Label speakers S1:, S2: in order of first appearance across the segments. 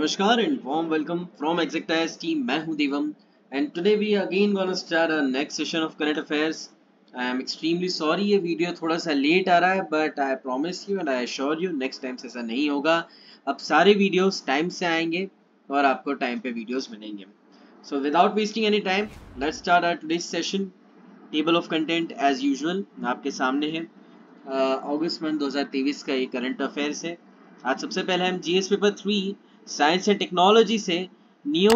S1: Namaskar and warm welcome from Exactize team. मैं हूं देवम and today we again gonna start our next session of current affairs. I am extremely sorry ये video थोड़ा सा late आ रहा है but I promise you and I assure you next time से ऐसा नहीं होगा. अब सारे वीडियोस टाइम से आएंगे और आपको टाइम पे वीडियोस मिलेंगे. So without wasting any time, let's start our today's session. Table of content as usual आपके सामने है. अगस्त मंथ 2023 का ये करंट अफेयर्स है. आज सबसे पहले हम GS paper 3 science and technology से new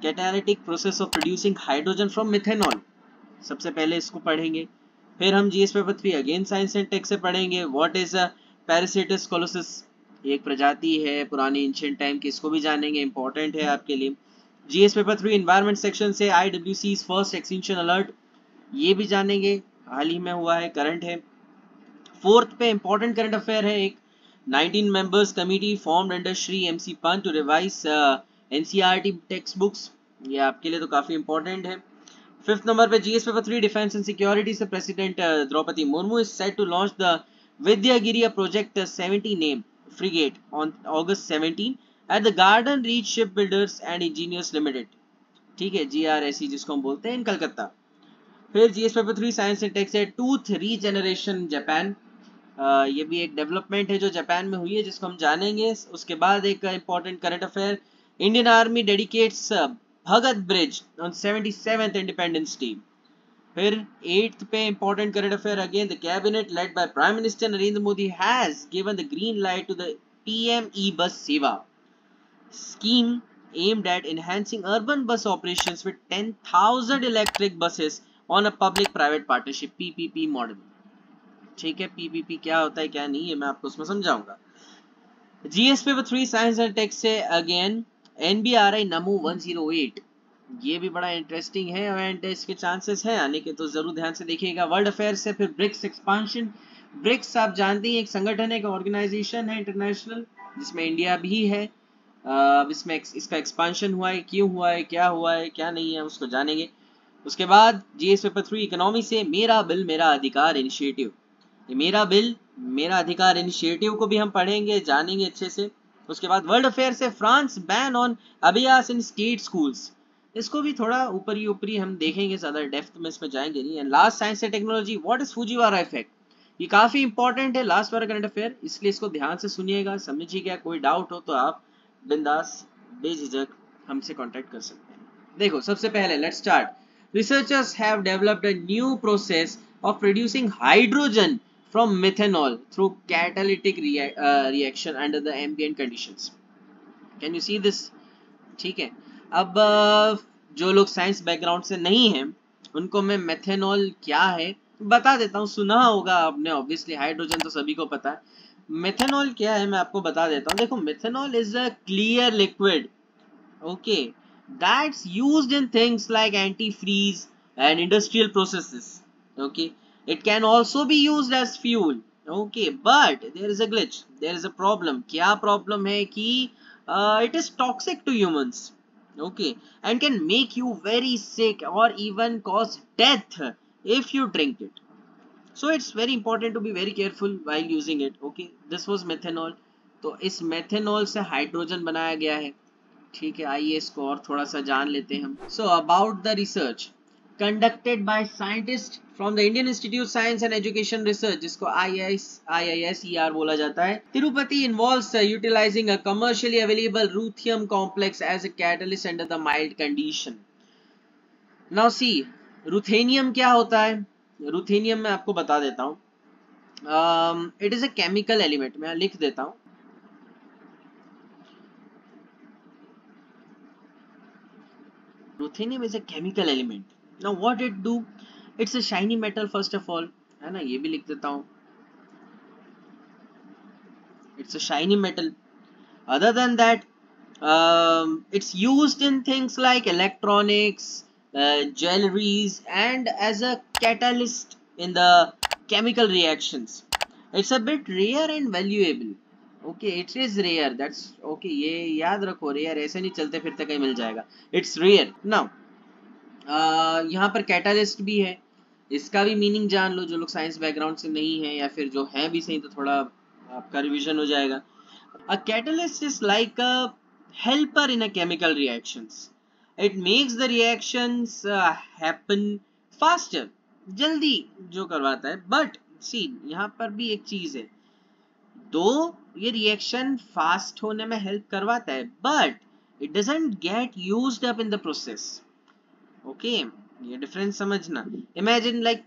S1: catalytic process of producing hydrogen from methanol सबसे पहले इसको पढ़ेंगे. फिर हम GS paper 3 again science and tech से पढ़ेंगे व्हाट इज अ पैरासिटस कोलोसिस. एक प्रजाति है पुरानी एंशिएंट टाइम की, इसको भी जानेंगे, इंपॉर्टेंट है आपके लिए. जीएस पेपर 3 एनवायरमेंट सेक्शन से आईडब्ल्यूसी's फर्स्ट एक्सटिंक्शन अलर्ट, ये भी जानेंगे, हाल ही में हुआ है, करंट है. फोर्थ पे इंपॉर्टेंट करंट अफेयर है एक 19 members committee formed under Shri MC Pant to revise NCERT textbooks. ये आपके लिए तो काफी इंपॉर्टेंट है. फिफ्थ नंबर पे GS paper 3 defence and security से president Droupadi Murmu is set to launch the Vidyagiri project 70 name frigate on August 17 at the Garden Reach Shipbuilders and Engineers Limited. ठीक है, GRSE जिसको हम बोलते हैं, इन कलकत्ता. फिर GS paper 3 science and tech से tooth regeneration Japan. ये भी एक डेवलपमेंट है जो जापान में हुई है जिसको हम जानेंगे. उसके बाद एक important current affair, Indian army dedicates Bhagat bridge on 77th independence day. फिर 8th पे important current affair again the cabinet led by prime minister Narendra Modi has given the green light to the PM e bus Sewa scheme aimed at enhancing urban bus operations with 10,000 electric buses on a public private partnership PPP model. ठीक है, PPP क्या होता है क्या नहीं है मैं आपको उसमें समझाऊंगा. GS paper 3 science and tech से अगेन एनबीआरआई नमो 108, ये भी बड़ा इंटरेस्टिंग है एंड इसके चांसेस हैं आने के, तो जरूर ध्यान से देखिएगा. वर्ल्ड अफेयर से फिर ब्रिक्स एक्सपांशन. ब्रिक्स आप जानते हैं एक संगठन है, एक ऑर्गेनाइजेशन है इंटरनेशनल जिसमें इंडिया भी है. इसमें इसका एक्सपांशन हुआ है, क्यों हुआ है, क्या नहीं है, उसको जानेंगे. उसके बाद जीएस पेपर 3 इकोनॉमी से मेरा बिल मेरा अधिकार इनिशिएटिव. ये मेरा बिल मेरा अधिकार इनिशिएटिव को भी हम पढ़ेंगे, जानेंगे अच्छे से. उसके बाद वर्ल्ड अफेयर से France ban on abayas in state schools, इसको भी थोड़ा ऊपरी हम देखेंगे, ज्यादा डेप्थ में इसमें जाएंगे नहीं. And last science and technology what is Fujiwara effect, ये काफी इंपॉर्टेंट है लास्ट वाला करंट अफेयर, इसलिए इसको ध्यान से सुनिएगा, समझिएगा. कोई डाउट हो तो आप बिंदास बेझिझक हमसे कांटेक्ट कर सकते हैं. देखो सबसे पहले let's start. Researchers have developed a new process of producing hydrogen from methanol through catalytic reaction under the ambient conditions. Can you see this? ठीक है. अब जो लोग साइंस बैकग्राउंड से नहीं हैं उनको मैं मेथेनॉल क्या है बता देता हूँ. सुना होगा आपने ऑब्वियसली, हाइड्रोजन तो सभी को पता है. मेथेनॉल क्या है मैं आपको बता देता हूँ. देखो methanol is a clear liquid, okay, that's used in things like anti freeze and industrial processes. Okay, it can also be used as fuel. Okay, but there is a glitch, there is a problem. क्या problem है कि it is toxic to humans, okay, and can make you very sick or even cause death if you drink it. So it's very important to be very careful while using it. Okay, this was methanol. तो इस methanol से hydrogen बनाया गया है. ठीक है, आइए इसको और थोड़ा सा जान लेते हैं हम. So about the research conducted by scientists from the Indian Institute of Science and Education Research, जिसको IISER बोला जाता है. Tirupati involves utilizing a commercially available ruthenium complex as a catalyst under the mild condition. Now see, ruthenium क्या होता है? ruthenium मैं आपको बता देता हूँ. It is a chemical element. मैं लिख देता हूँ. ruthenium is a chemical element. Now what it do? It's a shiny metal first of all, है ना, ये भी लिख देता हूँ. It's a shiny metal. Other than that, it's used in things like electronics, jewelries, and as a catalyst in the chemical reactions. It's a bit rare and valuable. Okay, it is rare. That's okay. ये याद रखो, rare ऐसे नहीं चलते फिरते कहीं मिल जाएगा. It's rare. Now, यहाँ पर कैटालिस्ट भी है, इसका भी मीनिंग जान लो जो लोग साइंस बैकग्राउंड से नहीं है, या फिर जो है भी सही तो थोड़ा आपका रिवीजन हो जाएगा. A catalyst is like a helper in a chemical reactions. It makes the reactions happen faster, जल्दी जो करवाता है. But see, यहाँ पर भी एक चीज है, दो ये रिएक्शन फास्ट होने में हेल्प करवाता है, but it doesn't get used up in the process. Okay, ये डिफरेंस समझना. Imagine like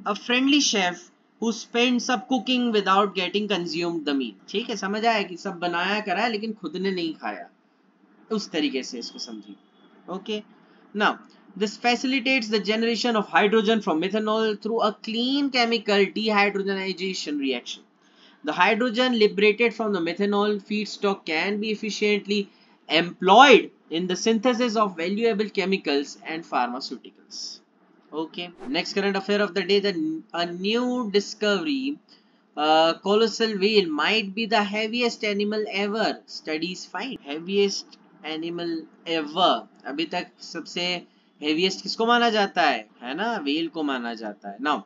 S1: a friendly chef who spends up cooking without getting consumed the meal. ठीक है, समझ आया कि सब बनाया करा है लेकिन खुद ने नहीं खाया, उस तरीके से इसको समझिए. Okay, now this facilitates the generation of hydrogen from methanol through a clean chemical dehydrogenation reaction. The hydrogen liberated from the methanol feedstock can be efficiently employed in the synthesis of valuable chemicals and pharmaceuticals. Okay, next current affair of the day, a new discovery, colossal whale might be the heaviest animal ever. Studies find heaviest animal ever. अभी तक सबसे heaviest किसको माना जाता है ना, whale को माना जाता है. Now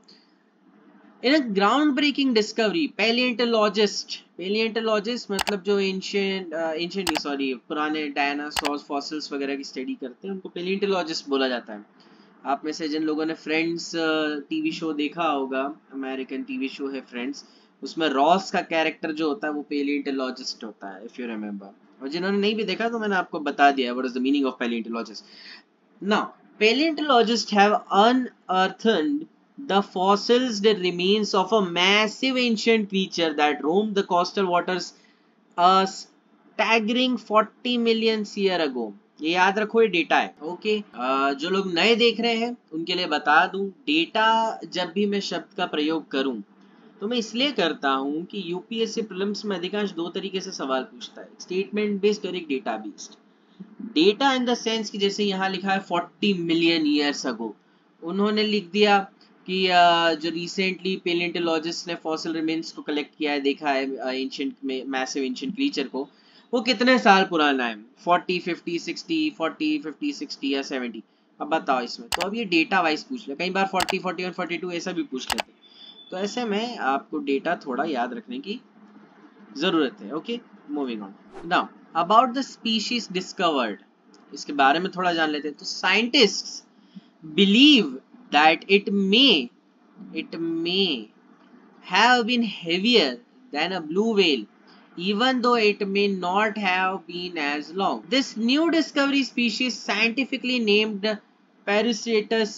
S1: in a groundbreaking discovery, paleontologist मतलब जो ancient पुराने डायनासोर्स फॉसिल्स वगैरह की स्टडी करते हैं, उनको paleontologist बोला जाता है. आप में से जिन लोगों ने फ्रेंड्स टीवी शो देखा होगा, अमेरिकन टीवी शो है फ्रेंड्स, उसमें रॉस का कैरेक्टर जो होता है वो paleontologist होता है, इफ यू रिमेम्बर. और जिन्होंने नहीं भी देखा तो मैंने आपको बता दिया what is the meaning of paleontologist. Now paleontologists have unearthed the fossils, the remains of a massive ancient creature that roamed the coastal waters a staggering 40 million years ago. ये याद रखो, ये डेटा है. ओके, जो लोग नए देख रहे हैं उनके लिए बता दूं, डेटा जब भी मैं शब्द का प्रयोग करूं तो मैं इसलिए करता हूं कि यूपीएससी प्रीलिम्स में अधिकांश दो तरीके से सवाल पूछता है, स्टेटमेंट बेस्ड और एक data based. Data in the sense कि जैसे यहाँ लिखा है 40 मिलियन ईयर्स अगो, उन्होंने लिख दिया कि जो रिसेंटली पेलियोंटोलॉजिस्ट ने फॉसिल रिमेन्स को कलेक्ट किया है, देखा है एंशिएंट में मैसिव एंशिएंट क्रीचर को, वो कितने साल पुराना है, 40, 50, 60, 40, 50, 60 या 70. अब बताओ इसमें, तो अब ये डेटा वाइज पूछ ले, कई बार 40, 41, 42 ऐसा भी पूछ लेते, तो ऐसे में आपको डेटा थोड़ा याद रखने की जरूरत है. Okay, moving on. Now about the species discovered, इसके बारे में थोड़ा जान लेते हैं. तो scientists believe that it may have been heavier than a blue whale, even though it may not have been as long. This new discovery species, scientifically named Parasitus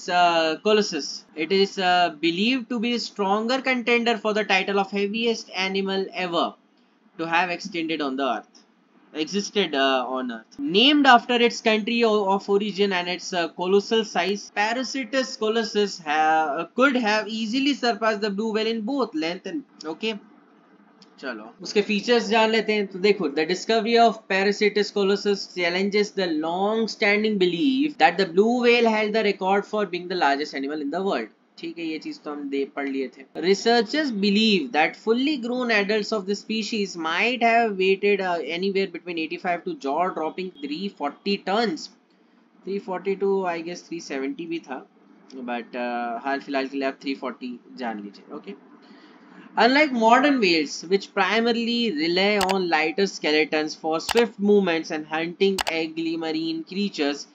S1: colossus, it is believed to be a stronger contender for the title of heaviest animal ever to have existed on Earth. Named after its country of origin and its colossal size, Parasitus colossus could have easily surpassed the blue whale in both length and okay. चलो उसके features जान लेते हैं. तो देखो, the discovery of Parasitus colossus challenges the long-standing belief that the blue whale held the record for being the largest animal in the world. ठीक है, ये चीज तो हम पढ़ लिए थे. Researchers believe that fully grown adults of the species might have weighed anywhere between 85 to jaw-dropping 340 tons. 342 I guess 370 भी था, but हाल फिलहाल के लिए आप 340 जान लीजिए. Okay. Unlike modern whales, which primarily rely on lighter skeletons for swift movements and hunting ugly marine creatures,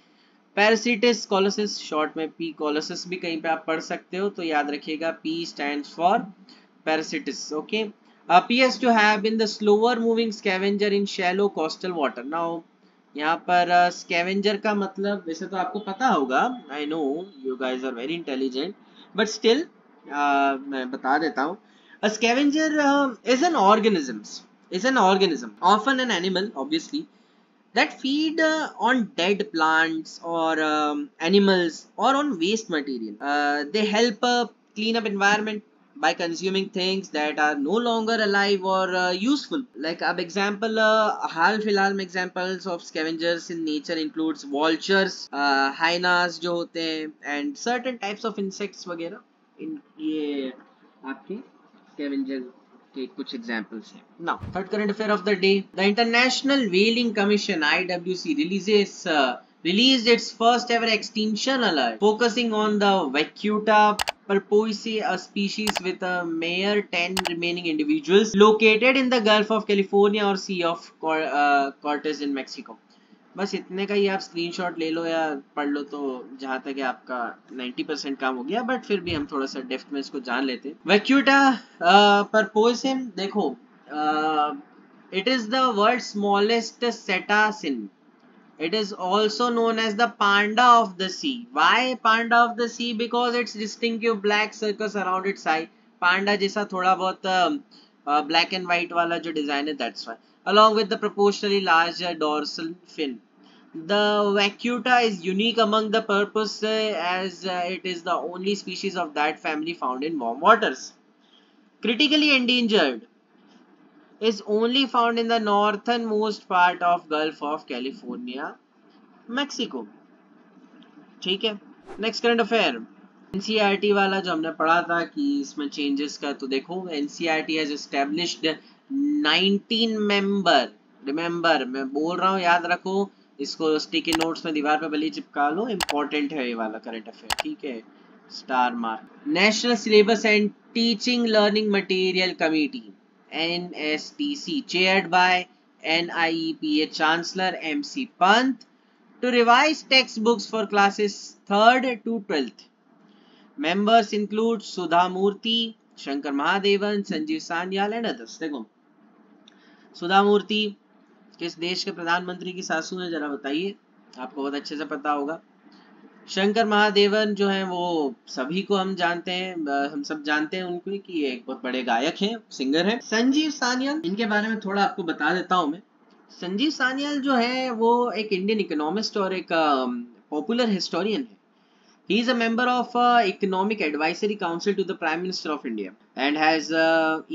S1: Parasitus colossus, short में P colossus भी कहीं पे आप पढ़ सकते हो, तो याद रखिएगा P stands for Parasitus. Okay, appears to have been the slower moving scavenger in shallow coastal water. Now यहाँ पर scavenger का मतलब वैसे तो आपको पता होगा, I know you guys are very intelligent, but still मैं बता देता हूँ. A scavenger is an organism, often an animal, obviously, that feed on dead plants or animals or on waste material. They help clean up environment by consuming things that are no longer alive or useful. Like अब example हाल फिलहाल में examples of scavengers in nature includes vultures, hyenas जो होते हैं, and certain types of insects वगैरह. इन ये आपके scavenger के कुछ examples हैं. Now, third current affair of the day, the International Whaling Commission (IWC) releases released its first ever extinction alert, focusing on the Vacuita purpuae, a species with a mere 10 remaining individuals located in the Gulf of California or Sea of Cortez in Mexico. बस इतने का ही आप screenshot ले लो या पढ़ लो तो जहां तक है आपका 90% काम हो गया, बट फिर भी हम थोड़ा सा डेप्थ में इसको जान लेते हैं. वैक्यूटा परपोसिम, देखो, it is the world smallest cetacean. It is also known as the panda of the sea. Why panda of the sea? Because its distinctive black circles around its eye. Panda जैसा थोड़ा बहुत black and white वाला जो design है, that's why. Along with the proportionally larger dorsal fin. The vacuita is unique among the porpoise as it is the only species of that family found in warm waters. Critically endangered, is only found in the northernmost part of Gulf of California, Mexico. ठीक है. Next current affair, NCERT वाला जो हमने पढ़ा था कि इसमें changes का, तो देखो NCERT has established 19 member. Remember, मैं बोल रहा हूँ, याद रखो इसको, स्टिकी नोट्स में दीवार पे भले चिपका लो, इंपॉर्टेंट है ये वाला करंट अफेयर. ठीक है, star mark. National syllabus and teaching learning material committee NSTC, chaired by NIEPA Chancellor MC Pant, to revise textbooks for classes 3rd to 12th. Members include Sudha Murthy, Shankar Mahadevan, Sanjeev Sanyal and others. देखो, सुधा मूर्ति किस देश के प्रधानमंत्री की सासू है, जरा बताइए, आपको बहुत अच्छे से पता होगा. शंकर महादेवन जो है वो सभी को हम जानते हैं, हम सब जानते हैं उनको कि एक बहुत बड़े गायक हैं, सिंगर हैं. संजीव सान्याल, इनके बारे में थोड़ा आपको बता देता हूं मैं. संजीव सान्याल जो है वो एक इंडियन इकोनॉमिस्ट और एक पॉपुलर हिस्टोरियन है. He is a member of Economic Advisory Council to the Prime Minister of India and has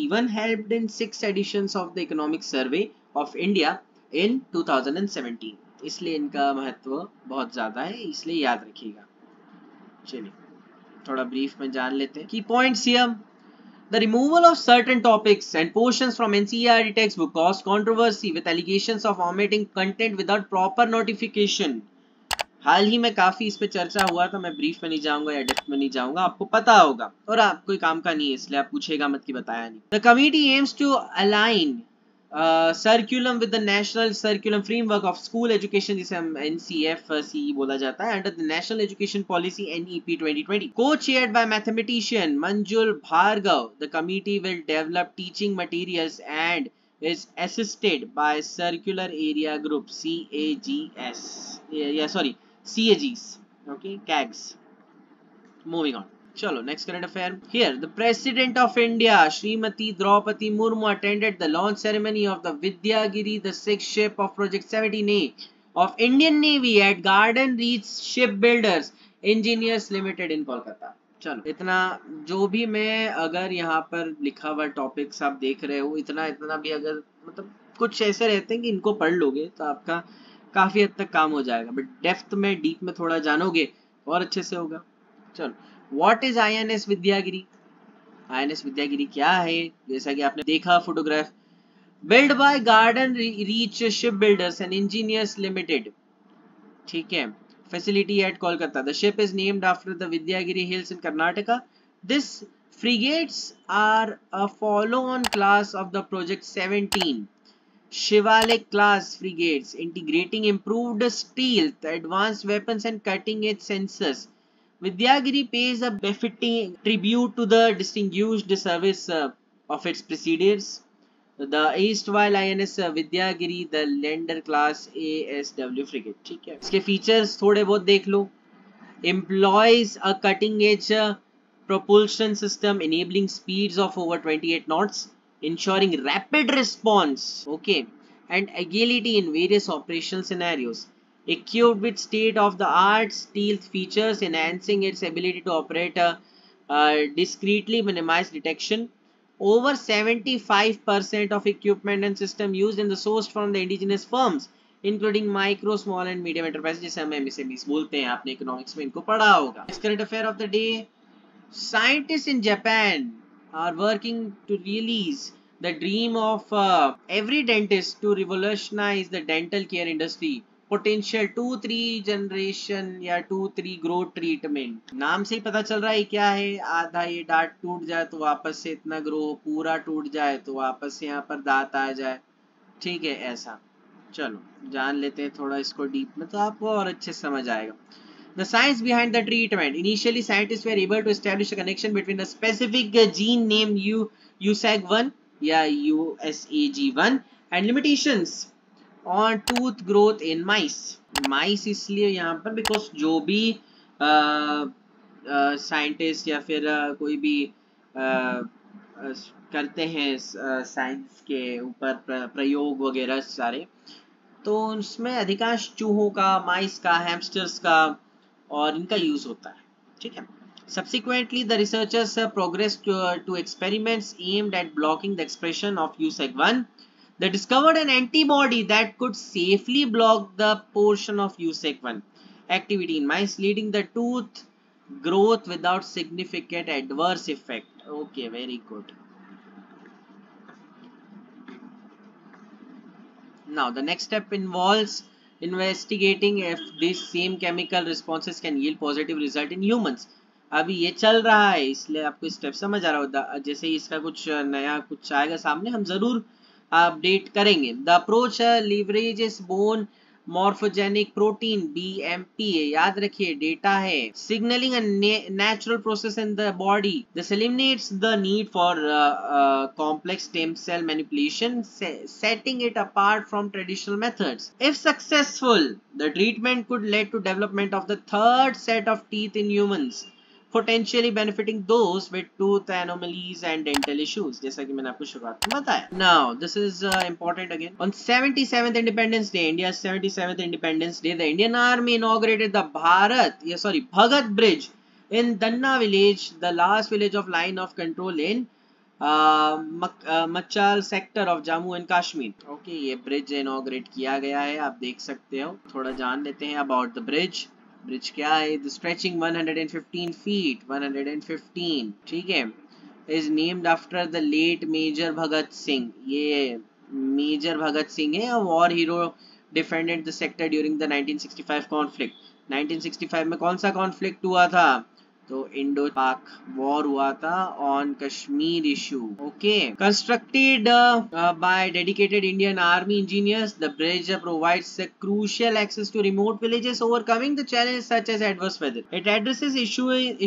S1: even helped in 6 editions of the Economic Survey of India in 2017. इसलिए इनका महत्व बहुत ज़्यादा है, इसलिए याद रखिएगा. चलिए थोड़ा ब्रीफ में जान लेते हैं. Key points here. The removal of certain topics and portions from NCERT textbook caused controversy with allegations of omitting content without proper notification. हाल ही में काफी इस पे चर्चा हुआ था. मैं ब्रीफ में नहीं जाऊंगा या डेप्थ में नहीं जाऊंगा, आपको पता होगा और आप कोई काम का नहीं है, इसलिए आप पूछेगा मत कि बताया नहीं. The committee aims to align curriculum with the national curriculum framework of school education, जिसे हम NCFC बोला जाता है, under the national education policy NEP 2020. Co-chaired by mathematician Manjul Bhargav, the committee will develop teaching materials and is assisted by Circular Area Group CAGs. Okay, CAGs. Moving on. Chalo, next current affair. Here, the President of India, Srimati Draupadi Murmu, attended the launch ceremony of the Vidyagiri, the 6th ship of Project 17A of Indian Navy at Garden Reach Shipbuilders Engineers Limited in Kolkata. चलो, इतना जो भी मैं अगर यहाँ पर लिखा हुआ टॉपिक्स आप देख रहे हो, इतना भी अगर मतलब कुछ ऐसे रहते हैं कि इनको पढ़ लोगे तो आपका काफी हद तक काम हो जाएगा, बट डेप्थ में डीप में थोड़ा जानोगे और अच्छे से होगा. चलो, what is INS Vidyagiri? INS Vidyagiri क्या है? जैसा कि आपने देखा photograph, build by garden reach ship builders and engineers limited. ठीक है, facility at Kolkata. The ship is named after the Vidyagiri Hills in Karnataka. This frigates are a follow-on class of the Project 17 Shivalik class frigates, integrating improved stealth, advanced weapons and cutting-edge sensors. Vidyagiri pays a befitting tribute to the distinguished service of its predecessors, the erstwhile INS Vindhyagiri, the Leander class ASW frigate. ठीक है, इसके features थोड़े बहुत देख लो. employs a cutting edge propulsion system enabling speeds of over 28 knots, ensuring rapid response, okay, and agility in various operational scenarios. Equipped with state of the art stealth features enhancing its ability to operate discreetly, minimize detection. Over 75% of equipment and system used in the sourced from the indigenous firms, including micro, small and medium enterprises, जिसे हम MSMEs बोलते हैं. आपने economics में इनको पढ़ा होगा. Current affair of the day. Scientists in Japan are working to release the dream of every dentist to revolutionize the dental care industry, potential 2-3 generation या 2-3 ग्रोथ ट्रीटमेंट। नाम से ही पता चल रहा है क्या है, आधा ये दांत टूट जाए तो वापस से इतना ग्रो, पूरा टूट जाए तो वापस से यहाँ पर दांत आ जाए, ठीक है ऐसा। चलो जान लेते हैं थोड़ा इसको डीप में, तो आपको और अच्छे से समझ आएगा। The science behind the treatment. Initially, scientists were able to establish a connection between a specific gene named USAG1 या USAG1 and limitations on tooth growth in mice. Mice इसलिए यहाँ पर because जो भी साइंटिस्ट या फिर कोई भी करते हैं साइंस के ऊपर प्रयोग वगैरह सारे, तो उसमें अधिकांश चूहों का, माइस का, हैमस्टर्स का और इनका यूज होता है, ठीक है। Subsequently, the researchers progressed to experiments aimed at blocking the expression of USAG1. They discovered an antibody that could safely block the portion of USAG1 activity in mice, leading the tooth growth without significant adverse effect. Okay, very good. Now, the next step involves investigating if these same chemical responses can yield positive result in humans. अभी ये चल रहा है इसलिए आपको step समझ आ रहा होगा। जैसे ही इसका कुछ नया कुछ आएगा सामने हम जरूर अपडेट करेंगे। The approach leverages bone morphogenic protein BMP, याद रखिए डेटा है, signalling a natural process in the body. This eliminates the need for complex stem cell manipulation, setting it apart from traditional methods. If successful, the treatment could lead to development of the third set of teeth in humans, potentially benefiting those with tooth anomalies and dental issues, जैसा कि मैंने आपको शुरुआत में बताया। Now, this is important again. On 77th Independence Day, India's 77th Independence Day, the Indian Army inaugurated the Bhagat Bridge in Danna village, the last village of line of control in Machal sector of Jammu and Kashmir. Okay, ये bridge inaugurate किया गया है, आप देख सकते हो। थोड़ा जान लेते हैं अबाउट द ब्रिज। ब्रिज क्या है? द स्ट्रेचिंग 115 फीट, 115, ठीक है, is named after the late major Bhagat Singh. ये मेजर भगत सिंह है, war hero, defended the sector during the 1965 conflict. 1965 में कौन सा कॉन्फ्लिक्ट हुआ था? तो इंडो पाक वॉर हुआ था on Kashmir issue. Okay, constructed by dedicated Indian army engineers, the bridge provides crucial access to remote villages, overcoming the challenges such as adverse weather. It addresses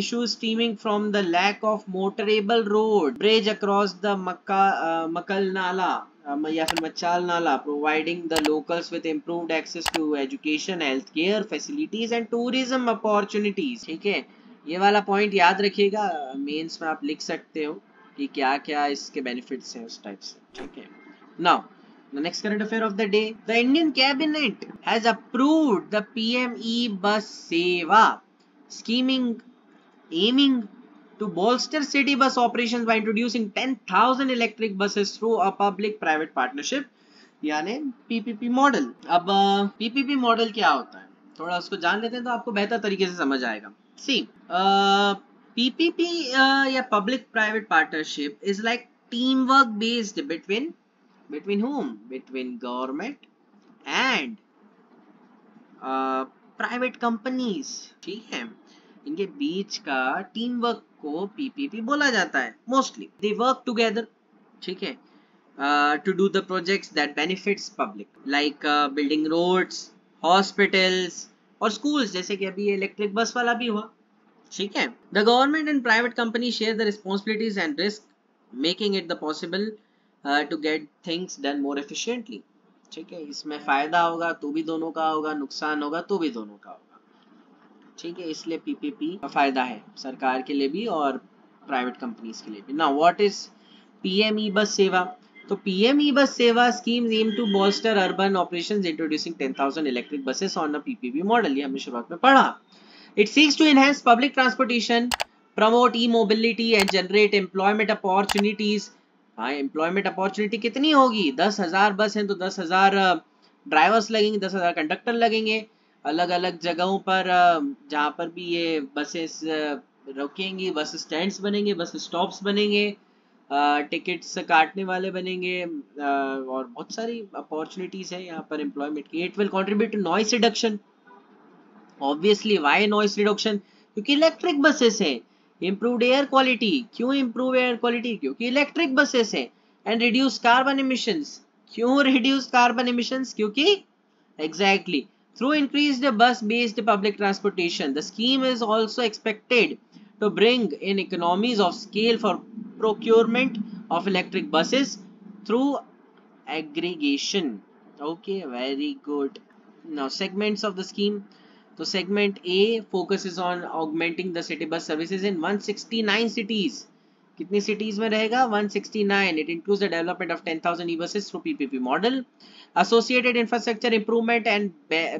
S1: issues stemming from the lack of motorable road bridge across the Makal Nala या फिर मच्चाल नाला, providing the locals with improved access to education, health care facilities and tourism opportunities. ठीक है, ये वाला point याद रखिएगा, mains में आप लिख सकते हो कि क्या क्या इसके बेनिफिट्स हैं उस टाइप से। ठीक है, now the next current affair of the day, the Indian cabinet has approved the PME bus seva scheming aiming to bolster city bus operations by introducing 10,000 electric buses through a public private partnership, यानी PPP model. अब PPP model क्या होता है थोड़ा उसको जान लेते हैं तो आपको बेहतर तरीके से समझ आएगा। See, PPP या public private partnership is like teamwork based between whom? Between government and private companies। ठीक है, इनके बीच का टीम वर्क को PPP बोला जाता है। मोस्टली दे वर्क टुगेदर, ठीक है, to do the projects that benefits public like building roads, hospitals और schools, जैसे कि अभी इलेक्ट्रिक बस वाला भी हुआ। ठीक है, the government and private companies share the responsibilities and risk, making it the possible to get things done more efficiently। ठीक है, इसमें फायदा होगा तो भी दोनों का होगा, नुकसान होगा तो भी दोनों का होगा। ठीक है, इसलिए PPP का फायदा है सरकार के लिए भी और प्राइवेट कंपनीज के लिए भी। Now what is PME bus सेवा? तो PME bus Sewa schemes aim to bolster urban operations introducing 10,000 electric buses on a PPP model। ये हमने शुरुआत में पढ़ा। It seeks to enhance public transportation, promote e-mobility and generate employment opportunities। हाँ, employment opportunity कितनी होगी? 10,000 बस हैं तो 10,000 ड्राइवर्स लगेंगे, 10,000 कंडक्टर लगेंगे अलग अलग जगहों पर, जहाँ पर भी ये बसेस रुकेंगी, बस स्टैंड्स बनेंगे, बस स्टॉप्स बनेंगे, टिकट्स काटने वाले बनेंगे, और बहुत सारी अपॉर्चुनिटीज है यहाँ पर एम्प्लॉयमेंट की. It will contribute to noise reduction. Obviously why noise reduction? क्योंकि इलेक्ट्रिक बसेस है. Improved air quality. क्यों इम्प्रूव एयर क्वालिटी? क्योंकि इलेक्ट्रिक बसेस है. And reduce carbon emissions. क्यों रिड्यूस कार्बन एमिशंस? क्योंकि exactly through increased bus based public transportation, the scheme is also expected to bring in economies of scale for procurement of electric buses through aggregation. Okay, very good. Now segments of the scheme. So segment A focuses on augmenting the city bus services in 169 cities. कितनी cities में रहेगा? 169. It includes the development of 10,000 e-buses through PPP model. Associated infrastructure improvement and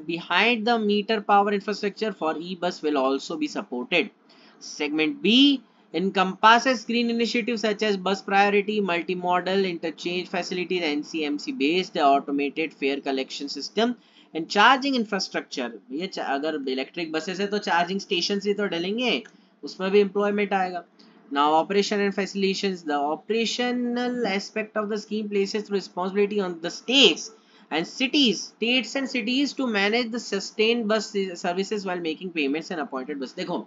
S1: behind the meter power infrastructure for e-bus will also be supported. Segment B encompasses green initiatives such as bus priority, multimodal interchange facilities, NCMC based automated fare collection system and charging infrastructure. ये अगर electric buses है तो charging station भी तो डलेंगे, उसमें भी employment आएगा. Now operation and facilitations. The operational aspect of the scheme places responsibility on the states and cities to manage the sustained bus services while making payments and appointed bus. देखो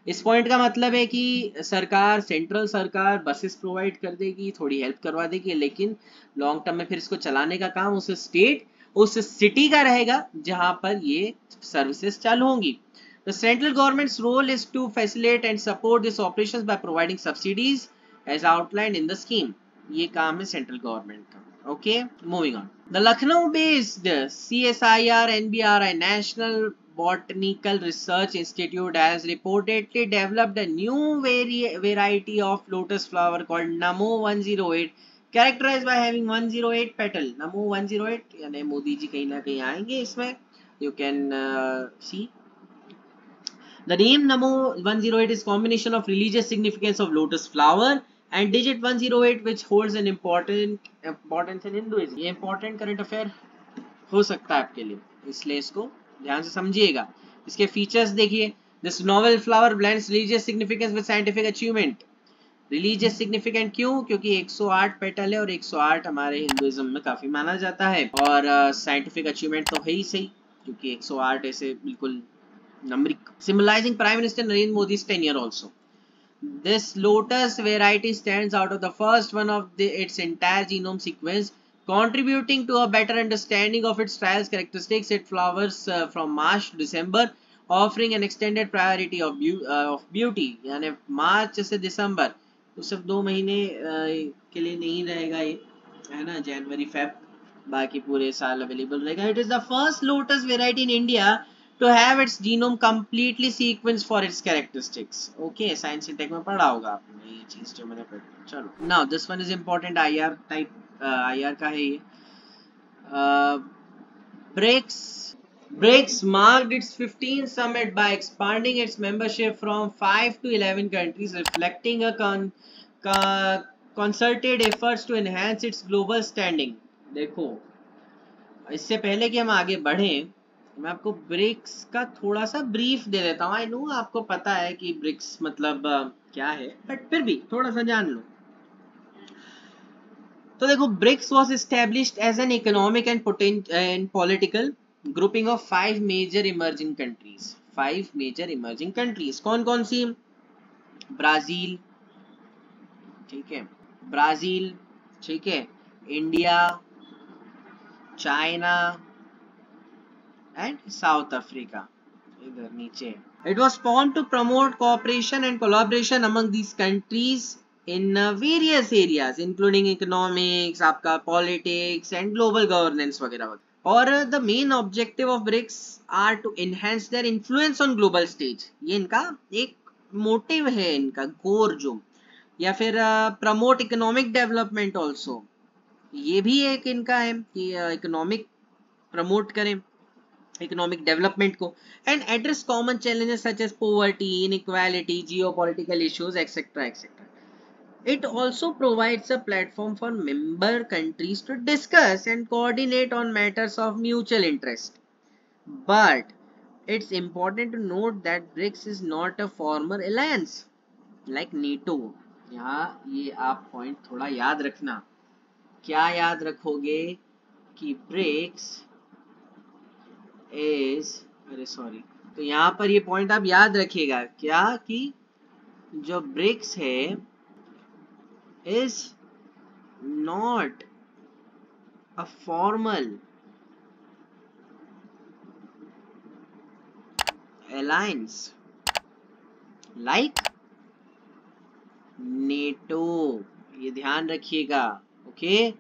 S1: इस point का मतलब है कि सरकार, central सरकार buses provide कर देगी, थोड़ी हेल्प करवा देगी, लेकिन लॉन्ग टर्म में फिर इसको चलाने का काम उस स्टेट, उस सिटी का रहेगा जहां पर ये सर्विसेज चालू होंगी. The central government's role is to facilitate and support these operations by providing subsidies as outlined in the scheme. ये काम है सेंट्रल गवर्नमेंट का. Okay, moving on. The Lucknow-based CSIR NBRI National Botanical Research Institute has reportedly developed a new variety of lotus flower called Namo 108, characterized by having 108 petal. Namo 108 यानी मोदी जी कहीं ना कहीं आएंगे इसमें. You can see. The name Namo 108 is combination of religious significance of lotus flower and digit 108 which holds an importance in Hinduism. ये important current affair हो सकता है आपके लिए, इसलिए इसको ध्यान से समझिएगा. इसके फीचर्स देखिए. This novel flower blends religious significance with scientific achievement. Religious significant क्यों? क्योंकि 108 पेटल है और 108 हमारे हिंदुइज्म में काफी माना जाता है. और साइंटिफिक अचीवमेंट तो है ही सही, क्योंकि 108 ऐसे बिल्कुल numeric, symbolizing Prime Minister Narendra Modi's tenure also. This lotus variety stands out of the first one of its entire genome sequence, contributing to a better understanding of its trials characteristics. It flowers from March to December, offering an extended priority of beauty. यानी मार्च से दिसंबर तो सिर्फ 2 महीने के लिए नहीं रहेगा ये, है ना, जनवरी फेब, बाकी पूरे साल अवेलेबल रहेगा. It is the first lotus variety in India to have its genome completely sequenced for its characteristics. Okay, science and tech में पढ़ा होगा आपने ये चीज जो मैंने पढ़ी. चलो, now this one is important. IR type, IR का है ये. BRICS marked its 15th summit by expanding its membership from 5 to 11 countries, reflecting a concerted efforts to enhance its global standing. देखो, इससे पहले कि हम आगे बढ़ें, मैं आपको ब्रिक्स का थोड़ा सा ब्रीफ दे देता हूँ. आई नो आपको पता है कि ब्रिक्स मतलब क्या है, बट फिर भी थोड़ा सा जान लो. तो देखो, BRICS was established as an economic and political grouping of 5 major emerging countries. 5 major emerging countries कौन कौन सी? ब्राजील, ठीक है, ब्राजील, ठीक है, India, China and South Africa. इधर नीचे. It was formed to promote cooperation and collaboration among these countries in various areas, including economics, आपका politics and global governance वगैरह वगैरह. और the main objective of BRICS are to enhance their influence on global stage. ये इनका एक motive है, इनका गोर जो, या फिर promote economic development also. ये भी एक इनका है कि इकोनॉमिक प्रमोट करें, इकोनॉमिक डेवलपमेंट को, and address common challenges such as poverty, inequality, geopolitical issues etcetera etcetera. It also provides a platform for member countries to discuss and coordinate on matters of mutual interest. But it's important to note that BRICS is not a formal alliance like NATO. यहाँ ये आप point थोड़ा याद रखना। क्या याद रखोगे कि ब्रिक्स इज, अरे सॉरी, तो यहाँ पर ये पॉइंट आप याद रखिएगा क्या, कि जो ब्रिक्स है is not a formal alliance like NATO, ये ध्यान रखिएगा। ओके,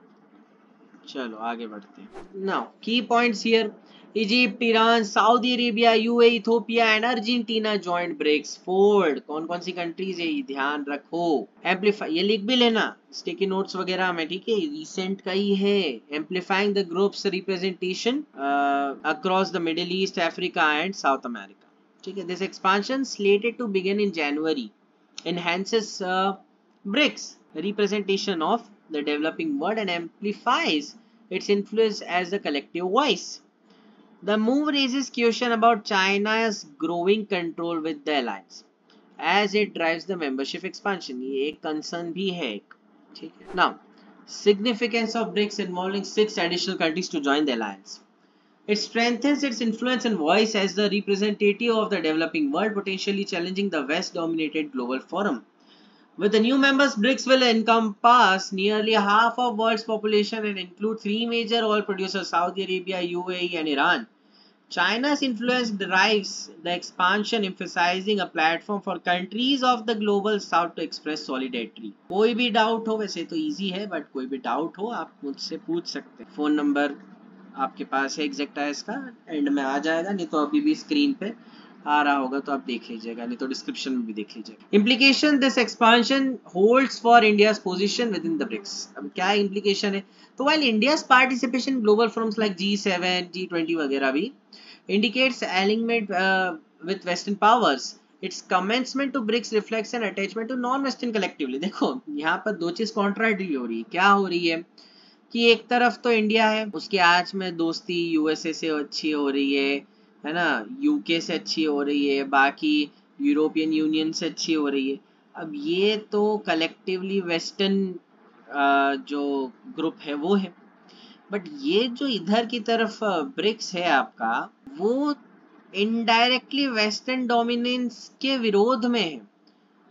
S1: चलो आगे बढ़ते हैं। Now key points here, Egypt, Iran, Saudi Arabia, UAE, Ethiopia and Argentina joined BRICS fold. कौन कौन सी कंट्रीज है ये ध्यान रखो। एम्पलीफाई, ये लिख भी लेना स्टिकी नोट्स वगैरह में, ठीक है, रिसेंट का ही है। Amplifying the group's representation across the Middle East, Africa and South America, ठीक है। This expansion slated to begin in January enhances BRICS representation of the developing world and amplifies its influence as a collective voice. The move raises question about China's growing control with the alliance as it drives the membership expansion. ये एक concern भी है, ठीक है। Now, significance of BRICS involving 6 additional countries to join the alliance. It strengthens its influence and voice as the representative of the developing world, potentially challenging the West-dominated global forum. With the new members, BRICS will encompass nearly half of world's population and include 3 major oil producers: Saudi Arabia, UAE, and Iran. China's influence drives the expansion, emphasizing a platform for countries of the global south to express solidarity. कोई भी doubt हो, वैसे तो easy है, but कोई भी doubt हो आप मुझसे पूछ सकते हैं। फोन नंबर आपके पास है एग्जैक्टाइज का, एंड में आ जाएगा, नहीं तो अभी भी स्क्रीन पे आ रहा होगा तो आप देख लीजिएगा, नहीं तो डिस्क्रिप्शन में भी देख लीजिएगा। Implication this expansion holds for India's position within the BRICS. अब क्या इम्प्लीकेशन है, तो while India's participation global forums like G7, G20 वगैरह भी indicates alignment with western powers, its commencement to BRICS reflects an attachment to non-western collectively। देखो यहाँ पर दो चीज कॉन्ट्राडिक्टरी हो रही है। क्या हो रही है कि एक तरफ तो इंडिया है, उसकी आज में दोस्ती यूएसए से अच्छी हो रही है ना, यूके से अच्छी हो रही है, बाकी यूरोपियन यूनियन से अच्छी हो रही है। अब ये तो कलेक्टिवली वेस्टर्न जो ग्रुप है वो है, बट ये जो इधर की तरफ ब्रिक्स है आपका, वो इनडायरेक्टली वेस्टर्न डोमिनेंस के विरोध में है।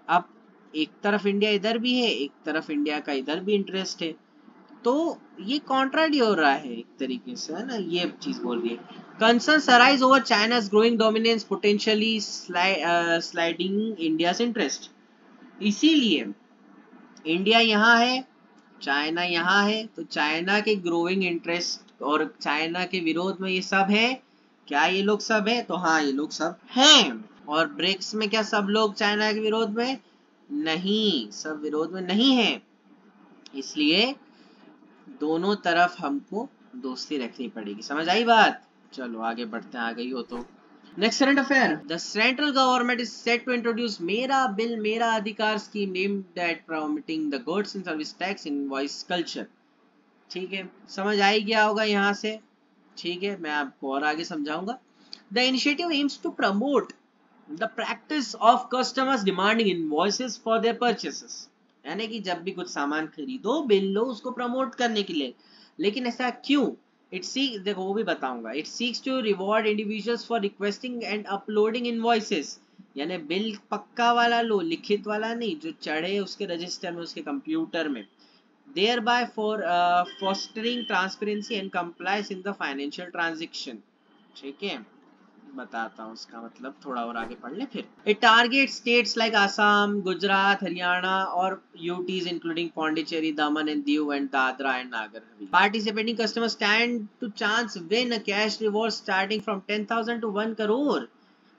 S1: अब एक तरफ इंडिया इधर भी है, एक तरफ इंडिया का इधर भी इंटरेस्ट है, तो ये कॉन्ट्राडी हो रहा है एक तरीके से, है ना, ये चीज बोल रही है। Concerns arise over China's growing dominance, potentially sliding India's interest। इसीलिए इंडिया यहाँ है, चाइना यहाँ है, तो चाइना के ग्रोइंग इंटरेस्ट और चाइना के विरोध में ये सब है। क्या ये लोग सब है, तो हाँ ये लोग सब हैं। और ब्रिक्स में क्या सब लोग चाइना के विरोध में? नहीं, सब विरोध में नहीं है। इसलिए दोनों तरफ हमको दोस्ती रखनी पड़ेगी। समझ आई बात? चलो आगे बढ़ते हैं, आ गई हो तो। Next current affair, the central government is set to introduce Mera bill Mera Adhikar scheme named at promoting the goods and service tax invoice culture. ठीक है, समझ आई गया होगा यहाँ से, ठीक है, मैं आपको और आगे समझाऊंगा। The initiative aims to promote the practice of customers demanding invoices for their purchases, यानी कि जब भी कुछ सामान खरीदो बिल लो, उसको प्रमोट करने के लिए। लेकिन ऐसा क्यों? इट सीक्स, देखो वो भी बताऊंगा, it seeks to reward individuals for requesting and uploading invoices, यानी बिल पक्का वाला लो, लिखित वाला नहीं, जो चढ़े उसके रजिस्टर में, उसके कंप्यूटर में। thereby for fostering transparency and compliance in the financial transaction। ठीक है, बताता हूँ उसका मतलब, थोड़ा और आगे पढ़ ले फिर। It targets states like Assam, Gujarat, Haryana और UTs including Pondicherry, Daman and Diu and Dadra and Nagar Haveli। Participating customers stand to chance win a cash reward starting from 10,000 to 1 crore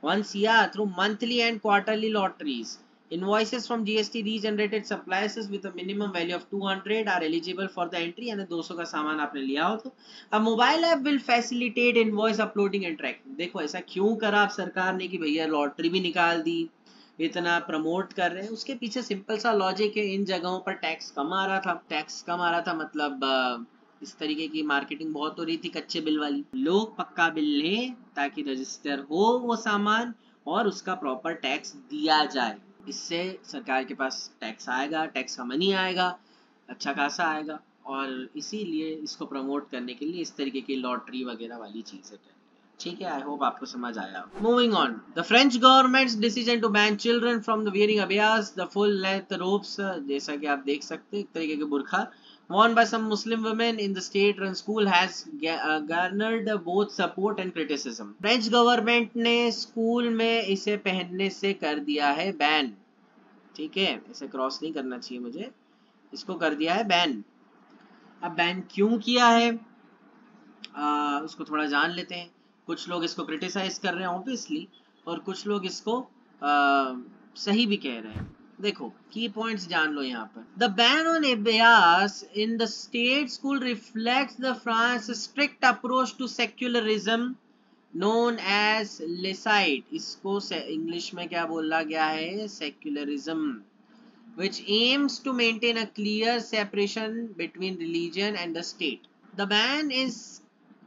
S1: 1 CR through monthly and quarterly lotteries। Invoices from GST regenerated supplies with a minimum value of 200 are eligible for the entry, यानी 200 का सामान आपने लिया हो तो। A mobile app will facilitate invoice uploading and tracking। देखो ऐसा क्यों करा आप सरकार ने कि भैया लॉटरी भी निकाल दी, इतना प्रमोट कर रहे हैं, उसके पीछे सिंपल सा लॉजिक है। इन जगहों पर टैक्स कम आ रहा था, टैक्स कम आ रहा था मतलब इस तरीके की मार्केटिंग बहुत हो रही थी कच्चे बिल वाली। लोग पक्का बिल लें ताकि रजिस्टर हो वो सामान और उसका प्रॉपर टैक्स दिया जाए। इससे सरकार के पास टैक्स आएगा, टैक्स का मनी आएगा, अच्छा खासा आएगा, और इसीलिए इसको प्रमोट करने के लिए इस तरीके की लॉटरी वगैरह वाली चीजें कर रही है। ठीक है, आई होप आपको समझ आया। Moving on, the French government's decision to ban children from the wearing abayas the full length robes, जैसा कि आप देख सकते हैं एक तरीके के बुरखा worn by some Muslim women in the state-run school has garnered both support and criticism. French government ने स्कूल में इसे पहनने से कर दिया है बैन। ठीक है, इसे क्रॉस नहीं करना चाहिए मुझे, इसको कर दिया है बैन। अब बैन क्यों किया है उसको थोड़ा जान लेते हैं। कुछ लोग इसको क्रिटिसाइज कर रहे हैं ऑब्वियसली, और कुछ लोग इसको सही भी कह रहे हैं। देखो की पॉइंट्स जान लो यहाँ पर। The ban on abayas in the state school reflects the France strict approach to secularism known as laicite, इसको इंग्लिश में क्या बोला गया है, secularism, which aims to maintain a clear separation between religion and the state. The ban is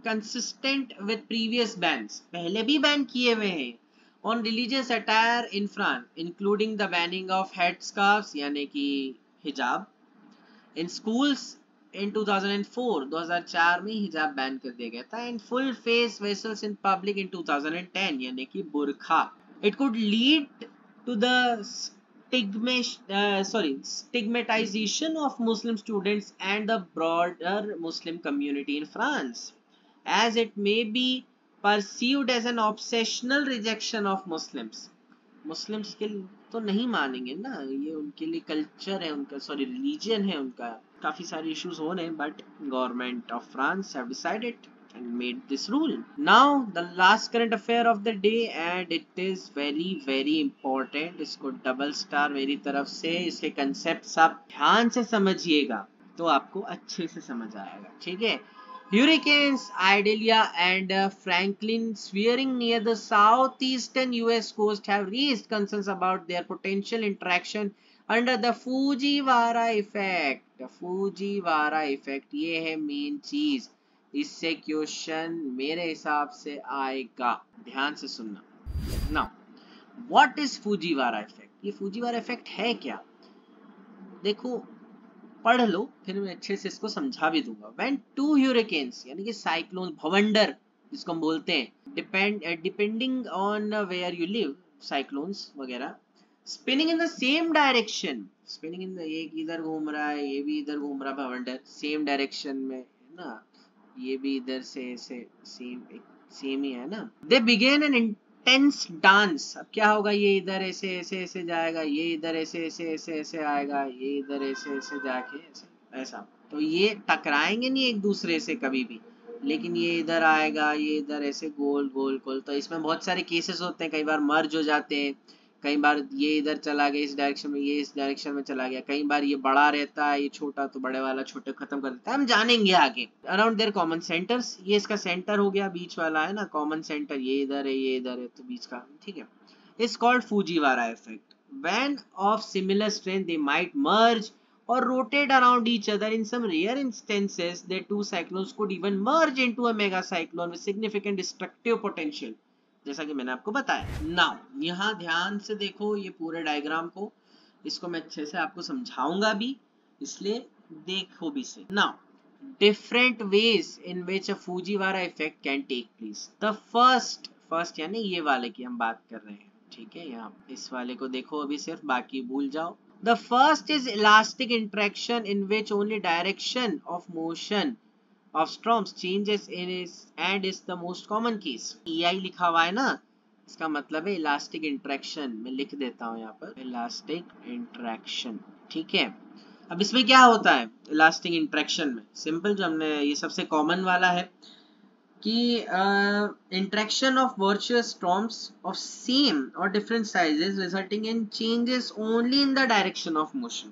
S1: consistent with previous bans, पहले भी ban किए हुए हैं, on religious attire in France, including the banning of headscarves यानी कि हिजाब in schools in 2004, 2004 में हिजाब बैन कर दिया गया था, and full face vessels in public in 2010 यानी कि बुरखा. It could lead to the stigmatization of Muslim students and the broader Muslim community in France, as it may be perceived as an obsessional rejection of Muslims. Muslims के तो नहीं मानेंगे ना, ये उनके लिए कल्चर है उनका, सॉरी रिलीजन है उनका, काफी सारे इश्यूज हो रहे हैं, but government of France have decided and made this rule. Now the last current affair of the day, and it is very important, इसको डबल स्टार मेरी तरफ से, इसके कंसेप्ट आप ध्यान से समझिएगा तो आपको अच्छे से समझ आएगा। ठीक है, Hurricanes Idalia and Franklin swearing near the southeastern US coast have raised concerns about their potential interaction under the Fujiwara effect. Fujiwara effect, ये है मेन चीज, इससे क्वेश्चन मेरे हिसाब से आएगा, ध्यान से सुनना। Now, what is Fujiwara effect? ये Fujiwara effect है क्या? देखो पढ़ लो, फिर मैं अच्छे से इसको समझा भी दूंगा। When two hurricanes यानी कि साइक्लोन, भवंडर जिसको हम बोलते हैं, depending on where you live, cyclones वगैरह, spinning in the same direction, spinning in the, एक इधर घूम रहा है, ये भी इधर घूम रहा है, भवंडर सेम डायरेक्शन में है ना, ये भी इधर से ऐसे सेम ही है ना। They began an intense dance. अब क्या होगा, ये इधर ऐसे ऐसे ऐसे जाएगा, ये इधर ऐसे ऐसे ऐसे ऐसे आएगा, ये इधर ऐसे ऐसे जाके ऐसे ऐसा, तो ये टकराएंगे नहीं एक दूसरे से कभी भी, लेकिन ये इधर आएगा, ये इधर ऐसे गोल गोल गोल, तो इसमें बहुत सारे केसेस होते हैं, कई बार मर्ज हो जाते हैं, कई बार ये इधर चला गया इस डायरेक्शन में, ये इस डायरेक्शन में चला गया, कई बार ये बड़ा रहता है, ये छोटा तो बड़े वाला छोटे खत्म कर देता है, हम जानेंगे आगे। अराउंड देयर कॉमन सेंटर्स, ये इसका सेंटर हो गया, बीच वाला है ना कॉमन सेंटर, ये इधर है ये इधर है, तो बीच का, ठीक है। It's called Fujiwhara effect. When of similar strength they might merge or rotate around each other. In some rare instances, the two cyclones could even merge into a mega cyclone with significant destructive potential, जैसा कि मैंने आपको बताया। Now यहाँ ध्यान से देखो ये पूरे डायग्राम को, इसको मैं अच्छे से आपको समझाऊंगा भी, इसलिए देखो भी से। Now different ways in which a Fujiwhara effect can take place. The first यानी ये वाले की हम बात कर रहे हैं, ठीक है, यहाँ इस वाले को देखो अभी सिर्फ, बाकी भूल जाओ। The first is elastic interaction, in which only direction of motion of storms changes in and is the most common case. EI लिखा हुआ है ना, इसका मतलब है इलास्टिक इंटरेक्शन, मैं लिख देता हूँ यहाँ पर इलास्टिक इंटरेक्शन, ठीक है। अब इसमें क्या होता है इलास्टिक इंटरेक्शन में, सिंपल, जो हमने ये सबसे कॉमन वाला है कि interaction of virtuous storms of same or different sizes resulting in changes only in the direction of motion,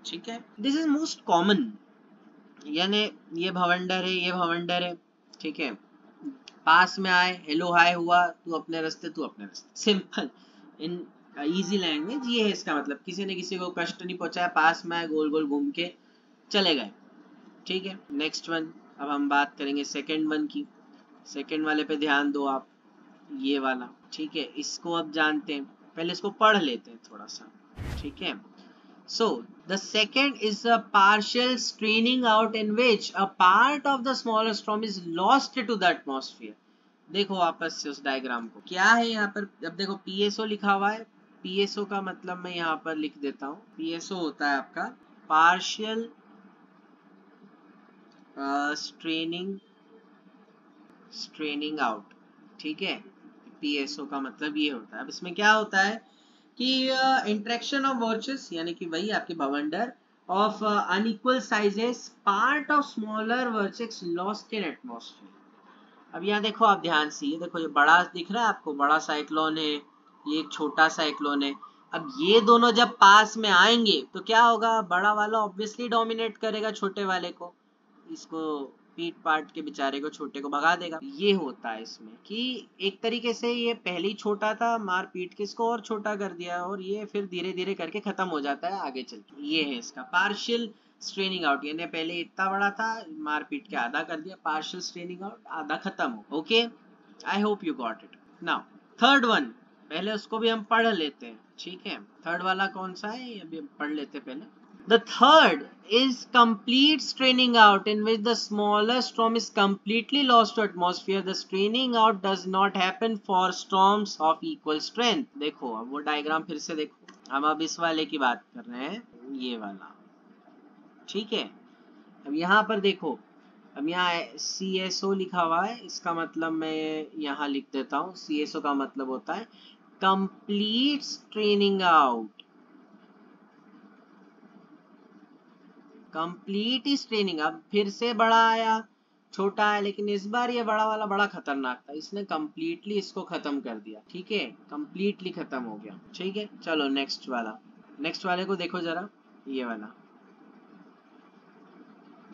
S1: ठीक है। This is most common, यानी ये भवंडर है ये भवंडर है, ठीक है, पास में आए, हेलो हाय हुआ, तू अपने रास्ते तू अपने रास्ते, सिंपल इन इजी लैंग्वेज ये है इसका मतलब, किसी ने किसी को कष्ट नहीं पहुंचाया, पास में आए, गोल गोल घूम के चले गए, ठीक है। नेक्स्ट वन, अब हम बात करेंगे सेकेंड वन की। सेकेंड वाले पे ध्यान दो आप, ये वाला, ठीक है, इसको अब जानते हैं। पहले इसको पढ़ लेते हैं थोड़ा सा, ठीक है। So the second is a partial straining out in which a part of the smaller storm is lost to the atmosphere. देखो वापस से उस डायग्राम को, क्या है यहाँ पर, अब देखो PSO लिखा हुआ है। PSO का मतलब मैं यहाँ पर लिख देता हूँ, PSO होता है आपका पार्शियल स्ट्रेनिंग आउट, ठीक है। PSO का मतलब ये होता है। अब इसमें क्या होता है कि इंटरेक्शन ऑफ वर्चेस, यानी कि वही आपके बवंडर of unequal sizes, part of smaller वर्चेस lost in atmosphere. अब यहाँ देखो आप ध्यान से, ये देखो ये बड़ा दिख रहा है आपको, बड़ा साइक्लोन है, ये एक छोटा साइक्लोन है। अब ये दोनों जब पास में आएंगे तो क्या होगा, बड़ा वाला ऑब्वियसली डोमिनेट करेगा छोटे वाले को, इसको पीट पाट के बेचारे को, छोटे को भगा देगा। ये होता है इसमें कि एक तरीके से ये पहले ही छोटा था, मार पीट के इसको और छोटा कर दिया, और ये फिर धीरे धीरे करके खत्म हो जाता है आगे चल के। ये है इसका पार्शियल स्ट्रेनिंग आउट, यानी पहले इतना बड़ा था, मार पीट के आधा कर दिया, पार्शियल स्ट्रेनिंग आउट, आधा खत्म हो। Okay, I hope you got it. Now third one, पहले उसको भी हम पढ़ लेते हैं, ठीक है। थर्ड वाला कौन सा है, अभी पढ़ लेते हैं पहले। The third is complete straining out, in which the smaller storm is completely lost to atmosphere. The straining out does not happen for storms of equal strength. देखो अब वो डायग्राम फिर से देखो, हम अब इस वाले की बात कर रहे हैं, ये वाला, ठीक है। अब यहाँ पर देखो, अब यहाँ CSO लिखा हुआ है, इसका मतलब मैं यहाँ लिख देता हूँ। CSO का मतलब होता है complete straining out, complete straining. अब फिर से बड़ा आया, छोटा है, लेकिन इस बार ये बड़ा वाला बड़ा खतरनाक था, इसने कंप्लीटली इसको खत्म कर दिया, ठीक है, कंप्लीटली खत्म हो गया, ठीक है। चलो नेक्स्ट वाला, नेक्स्ट वाले को देखो जरा, ये वाला,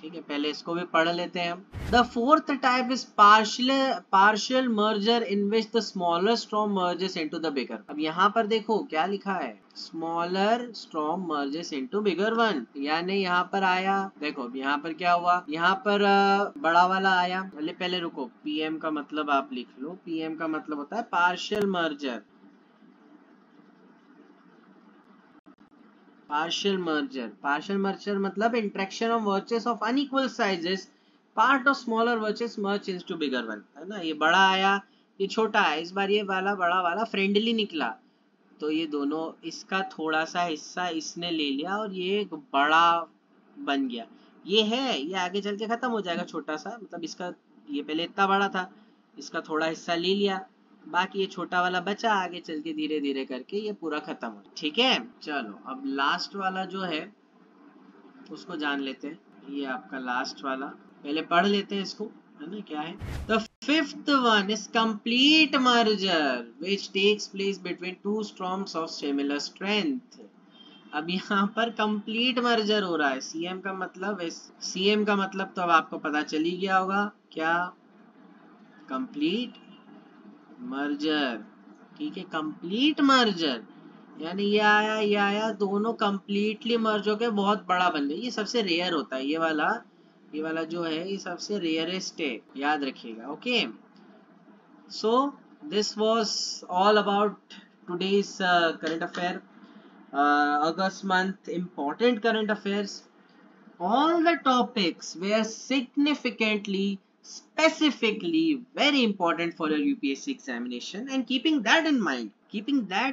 S1: ठीक है। पहले इसको भी पढ़ लेते हैं हम। The fourth type is partial merger, in which the smaller storm merges into the bigger. अब यहाँ पर देखो क्या लिखा है, smaller storm merges into bigger one, यानी यहाँ पर आया, देखो यहाँ पर क्या हुआ, यहाँ पर बड़ा वाला आया। पहले रुको, PM का मतलब आप लिख लो, PM का मतलब होता है पार्शियल मर्जर, partial merger मतलब interaction of vertices of unequal sizes, part of smaller vertices merge into bigger one, है ना। ये बड़ा आया, ये छोटा है, इस बार ये वाला बड़ा वाला फ्रेंडली निकला, तो ये दोनों, इसका थोड़ा सा हिस्सा इसने ले लिया और ये एक बड़ा बन गया। ये है, ये आगे चल के खत्म हो जाएगा छोटा सा, मतलब इसका, ये पहले इतना बड़ा था, इसका थोड़ा हिस्सा ले लिया, बाकी ये छोटा वाला बचा, आगे चल के धीरे धीरे करके ये पूरा खत्म हो, ठीक है। चलो अब लास्ट वाला जो है उसको जान लेते हैं, ये आपका लास्ट वाला, पहले पढ़ लेते हैं इसको, है ना, क्या है। The fifth one is complete merger which takes place between two storms of similar strength. अब यहाँ पर कंप्लीट मर्जर हो रहा है, CM का मतलब, CM का मतलब तो अब आपको पता चल ही गया होगा, क्या, कंप्लीट मर्जर, ठीक है। कंप्लीट मर्जर यानी ये आया, दोनों कंप्लीटली मर्ज होके बहुत बड़ा बन गया। ये सबसे रेयर होता है, ये वाला जो है ये सबसे रेयरेस्ट है, याद रखिएगा। Okay, so this was all about today's current affair, August month important current affairs. All the topics were significantly, specifically very important for your UPSC examination, and keeping that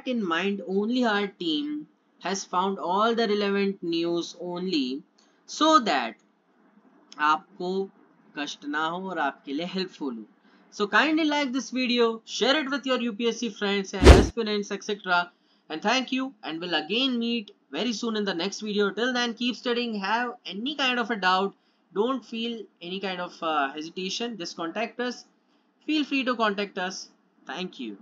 S1: in mind, only our team has found all the relevant news only, so that आपको कष्ट ना हो और आपके लिए helpful हो. So kindly like this video, share it with your UPSC friends and aspirants, etc. And thank you, and we'll again meet very soon in the next video. Till then, keep studying. Have any kind of a doubt, don't feel any kind of hesitation, just contact us. Feel free to contact us. Thank you.